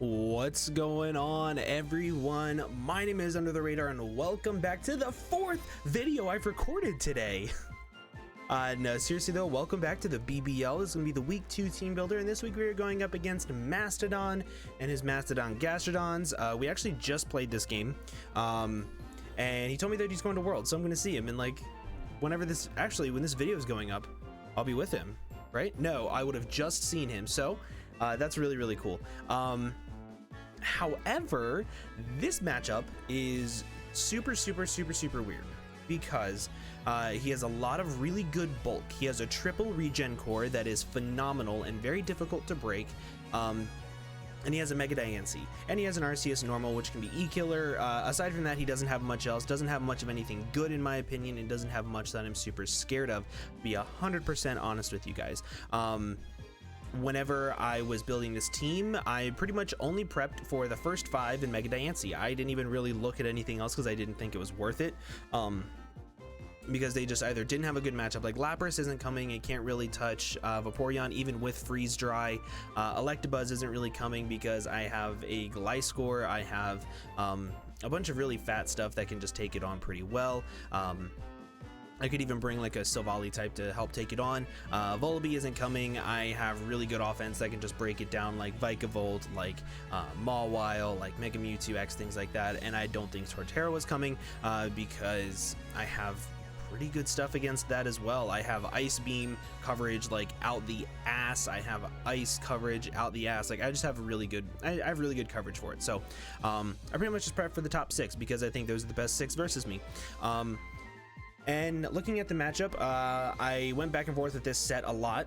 What's going on, everyone? My name is Under the Radar and welcome back to the fourth video I've recorded today. No, seriously though, welcome back to the BBL. This is gonna be the week 2 team builder, and this week we are going up against Mastadon and his Mastadon Gastrodons. We actually just played this game, and he told me that he's going to World, so I'm gonna see him, and like whenever this, actually when this video is going up, I'll be with him, right? No, I would have just seen him, so that's really cool. However, this matchup is super weird because he has a lot of really good bulk. He has a triple regen core that is phenomenal and very difficult to break. And he has a Mega Diancie, and he has an RCS normal, which can be E-Killer. Aside from that, he doesn't have much else, doesn't have much of anything good in my opinion, and doesn't have much that I'm super scared of, to be 100% honest with you guys. Whenever I was building this team, I pretty much only prepped for the first 5 in Mega Diancie. I didn't even really look at anything else because I didn't think it was worth it. Because they just either didn't have a good matchup. Like Lapras isn't coming, it can't really touch Vaporeon even with Freeze Dry. Electabuzz isn't really coming because I have a Gliscor, I have a bunch of really fat stuff that can just take it on pretty well. I could even bring like a Silvally type to help take it on. Volibee isn't coming. I have really good offense that can just break it down, like Vikavolt, like Mawile, like Mega Mewtwo X, things like that. And I don't think Torterra was coming because I have pretty good stuff against that as well. I have Ice Beam coverage like out the ass. I have Ice coverage out the ass. Like I just have really good, I have really good coverage for it. So I pretty much just prep for the top 6 because I think those are the best 6 versus me. And looking at the matchup, I went back and forth with this set a lot,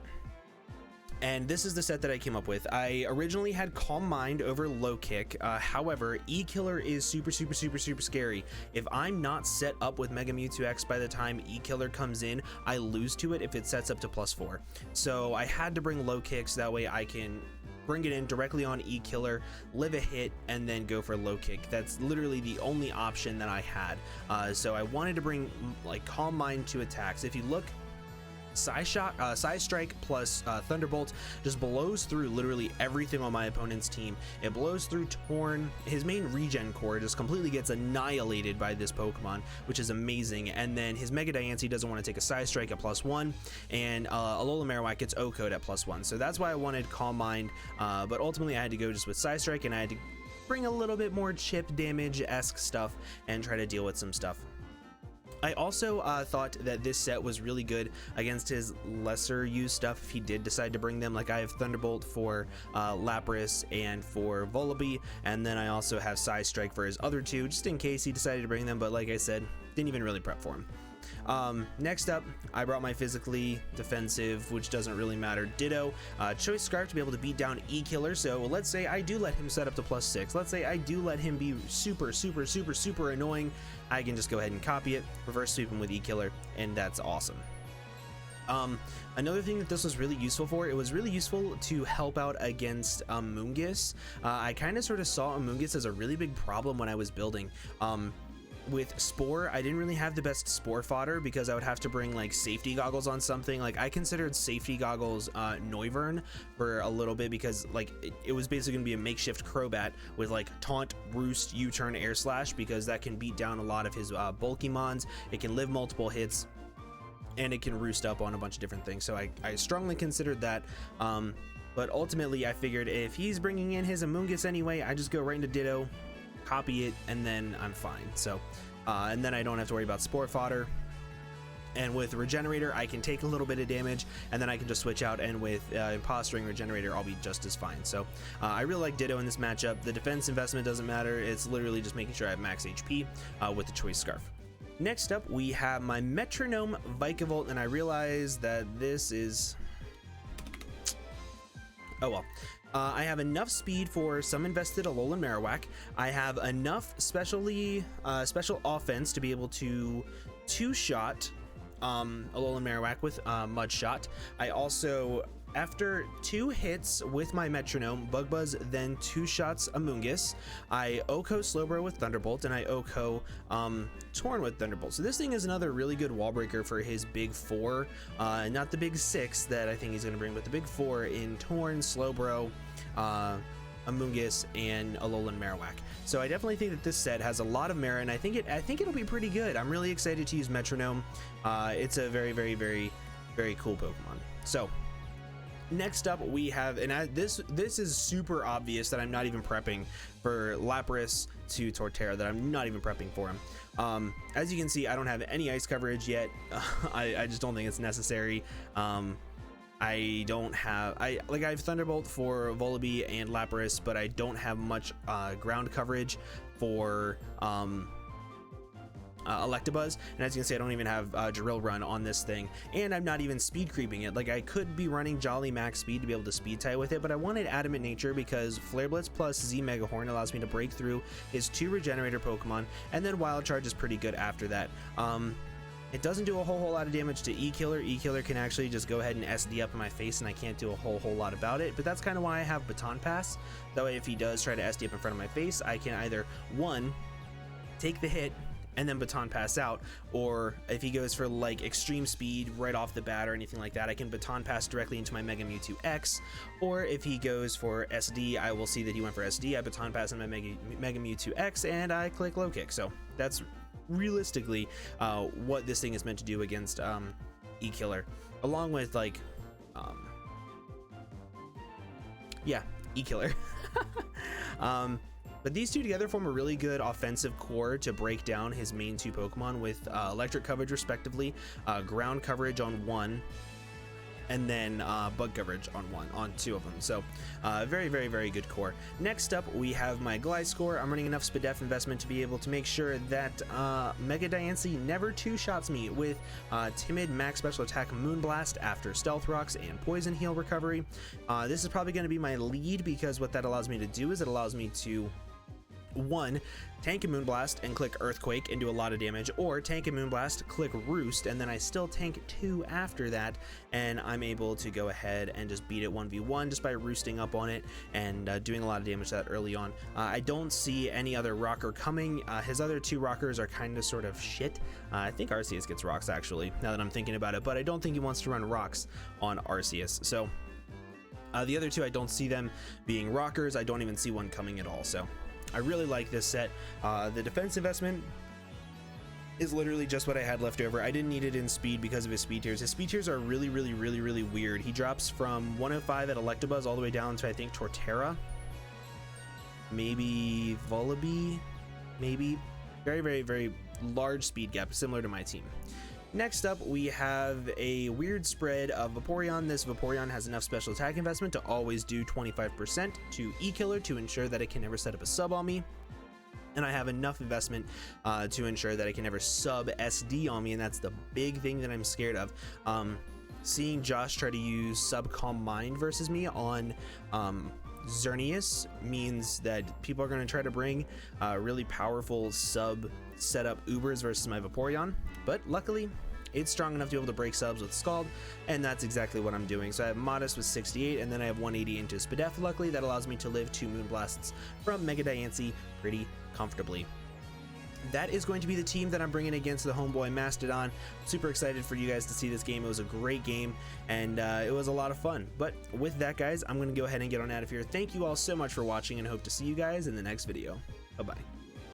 and this is the set that I came up with. I originally had Calm Mind over Low Kick. However, E-Killer is super scary. If I'm not set up with Mega Mewtwo X by the time E-Killer comes in, I lose to it if it sets up to +4. So I had to bring Low Kick so that way I can bring it in directly on E-Killer, live a hit, and then go for Low Kick. That's literally the only option that I had. So I wanted to bring like Calm Mind to attacks. If you look, Psy Strike plus Thunderbolt just blows through literally everything on my opponent's team. It blows through Torn. His main regen core just completely gets annihilated by this Pokemon, which is amazing. And then his Mega Diancie doesn't want to take a Psy Strike at +1, and Alola Marowak gets O-Code at +1. So that's why I wanted Calm Mind, but ultimately I had to go just with Psy Strike, and I had to bring a little bit more chip damage-esque stuff and try to deal with some stuff. I also thought that this set was really good against his lesser used stuff if he did decide to bring them. Like I have Thunderbolt for Lapras and for Volibee, and then I also have Psy Strike for his other 2 just in case he decided to bring them, but like I said, didn't even really prep for him. Next up, I brought my physically defensive, which doesn't really matter, Ditto, Choice Scarf to be able to beat down E-Killer. So let's say I do let him set up to +6. Let's say I do let him be super annoying. I can just go ahead and copy it, reverse sweep him with E-Killer, and that's awesome. Another thing that this was really useful for, it was really useful to help out against Amoonguss. I kind of sort of saw Amoonguss as a really big problem when I was building. With Spore, I didn't really have the best Spore fodder because I would have to bring like safety goggles on something. Like I considered safety goggles Noivern for a little bit because like it was basically gonna be a makeshift Crobat with like Taunt, Roost, U-Turn, Air Slash, because that can beat down a lot of his bulky mons. It can live multiple hits, and it can roost up on a bunch of different things. So I strongly considered that. But ultimately I figured if he's bringing in his Amoonguss anyway, I just go right into Ditto, copy it, and then I'm fine. So and then I don't have to worry about Spore fodder, and with Regenerator I can take a little bit of damage, and then I can just switch out, and with Imposter Regenerator I'll be just as fine. So I really like Ditto in this matchup. The defense investment doesn't matter, it's literally just making sure I have max HP with the Choice Scarf. Next up we have my Metronome Vikavolt, and I realize that this is, oh well. I have enough speed for some invested Alolan Marowak. I have enough special offense to be able to 2-shot Alolan Marowak with Mud Shot. I also, after 2 hits with my Metronome, Bug Buzz, then 2 shots Amoonguss, I OHKO Slowbro with Thunderbolt, and I OHKO Torn with Thunderbolt. So this thing is another really good wall breaker for his big 4, not the big 6 that I think he's going to bring, but the big 4 in Torn, Slowbro, Amoonguss, and Alolan Marowak. So I definitely think that this set has a lot of merit, and I think it'll be pretty good. I'm really excited to use Metronome. It's a very, very, very, very cool Pokemon. So next up we have, and this is super obvious that I'm not even prepping for Lapras to Torterra, that I'm not even prepping for him. As you can see, I don't have any ice coverage yet. I just don't think it's necessary. I have Thunderbolt for Volibee and Lapras, but I don't have much ground coverage for Electabuzz, and as you can see, I don't even have Drill Run on this thing, and I'm not even speed creeping it. Like, I could be running Jolly max speed to be able to speed tie with it, but I wanted Adamant Nature because Flare Blitz plus Z Mega Horn allows me to break through his 2 Regenerator Pokemon, and then Wild Charge is pretty good after that. It doesn't do a whole lot of damage to E-Killer. E-Killer can actually just go ahead and SD up in my face, and I can't do a whole lot about it, but that's kind of why I have Baton Pass. That way, if he does try to SD up in front of my face, I can either, 1, take the hit and then Baton Pass out, or if he goes for like extreme speed right off the bat or anything like that, I can Baton Pass directly into my Mega Mewtwo X, or if he goes for SD, I will see that he went for SD, I Baton Pass in my Mega Mewtwo X, and I click Low Kick. So that's realistically what this thing is meant to do against E-Killer, along with like E-Killer. But these two together form a really good offensive core to break down his main 2 Pokemon with electric coverage respectively, ground coverage on 1, and then bug coverage on 2 of them. So very, very, very good core. Next up, we have my Gliscor. I'm running enough Spadef investment to be able to make sure that Mega Diancie never 2-shots me with Timid Max Special Attack Moonblast after Stealth Rocks and Poison Heal recovery. This is probably going to be my lead, because what that allows me to do is it allows me to 1, tank a Moonblast and click Earthquake and do a lot of damage, or tank a Moonblast, click Roost, and then I still tank 2 after that, and I'm able to go ahead and just beat it 1v1 just by roosting up on it and doing a lot of damage to that early on. I don't see any other rocker coming. His other 2 rockers are kind of sort of shit. I think Arceus gets rocks actually, now that I'm thinking about it, but I don't think he wants to run rocks on Arceus. So the other 2, I don't see them being rockers. I don't even see one coming at all. So I really like this set. The defense investment is literally just what I had left over. I didn't need it in speed because of his speed tiers. His speed tiers are really, really, really, really weird. He drops from 105 at Electabuzz all the way down to, I think, Torterra, maybe Volibee, maybe. Very, very, very large speed gap, similar to my team. Next up, we have a weird spread of Vaporeon. This Vaporeon has enough special attack investment to always do 25% to E-Killer to ensure that it can never set up a sub on me. And I have enough investment to ensure that it can never sub SD on me, and that's the big thing that I'm scared of. Seeing Josh try to use sub Calm Mind versus me on Xerneas means that people are going to try to bring really powerful sub setup Ubers versus my Vaporeon, but luckily it's strong enough to be able to break subs with Scald, and that's exactly what I'm doing. So I have Modest with 68, and then I have 180 into Spadef. Luckily, that allows me to live 2 Moonblasts from Mega Diancie pretty comfortably. That is going to be the team that I'm bringing against the homeboy Mastadon. Super excited for you guys to see this game. It was a great game, and it was a lot of fun. But with that, guys, I'm going to go ahead and get on out of here. Thank you all so much for watching, and hope to see you guys in the next video. Bye-bye.